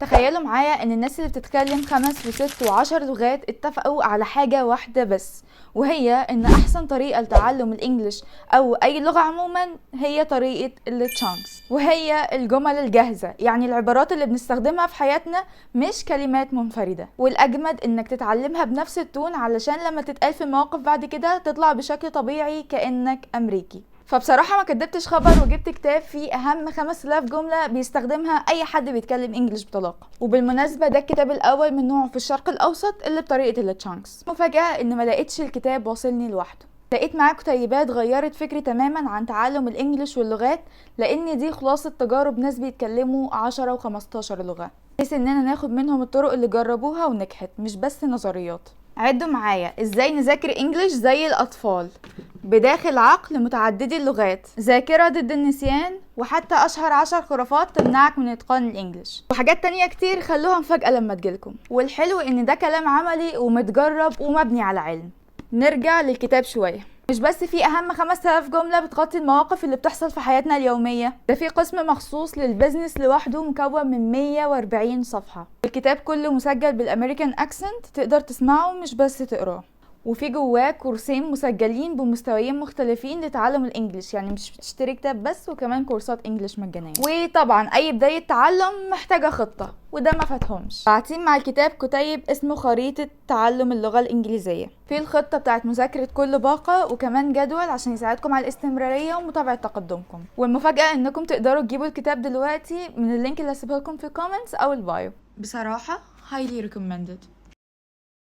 تخيلوا معايا ان الناس اللي بتتكلم 5 و6 و10 لغات اتفقوا على حاجة واحدة بس، وهي ان احسن طريقة لتعلم الانجليش او اي لغة عموما هي طريقة التشانكس، وهي الجمل الجاهزة، يعني العبارات اللي بنستخدمها في حياتنا مش كلمات منفردة. والاجمد انك تتعلمها بنفس التون علشان لما تتقال في مواقف بعد كده تطلع بشكل طبيعي كأنك امريكي. فبصراحة ما كدبتش خبر وجبت كتاب فيه اهم 5000 جملة بيستخدمها اي حد بيتكلم انجليش بطلاقة. وبالمناسبة ده الكتاب الاول من نوعه في الشرق الاوسط اللي بطريقة التشانكس. مفاجأة ان ما لقيتش الكتاب واصلني لوحده، لقيت معاه كتيبات غيرت فكري تماما عن تعلم الانجليش واللغات، لان دي خلاصة تجارب ناس بيتكلموا 10 و15 لغة، بحيث اننا ناخد منهم الطرق اللي جربوها ونجحت مش بس نظريات. عدوا معايا ازاي نذاكر انجليش زي الاطفال، بداخل عقل متعددي اللغات، ذاكرة ضد النسيان، وحتى اشهر 10 خرافات تمنعك من اتقان الانجليش، وحاجات تانية كتير خلوها مفاجأة لما تجيلكم. والحلو ان ده كلام عملي ومتجرب ومبني على علم. نرجع للكتاب شوية، مش بس في اهم 5000 جملة بتغطي المواقف اللي بتحصل في حياتنا اليومية، ده في قسم مخصوص للبزنس لوحده مكون من 140 صفحة. الكتاب كله مسجل بالامريكان اكسنت، تقدر تسمعه مش بس تقراه. وفي جواه كورسين مسجلين بمستويين مختلفين لتعلم الانجليش، يعني مش بتشتري كتاب بس، وكمان كورسات انجليش مجانية. وطبعا اي بداية تعلم محتاجة خطة، وده ما فاتهمش. بعتين مع الكتاب كتيب اسمه خريطة تعلم اللغة الانجليزية، في الخطة بتاعت مذاكرة كل باقة، وكمان جدول عشان يساعدكم على الاستمرارية ومتابعة تقدمكم. والمفاجأة انكم تقدروا تجيبوا الكتاب دلوقتي من اللينك اللي هسيبه لكم في الكومنتس او البايو. بصراحة highly recommended.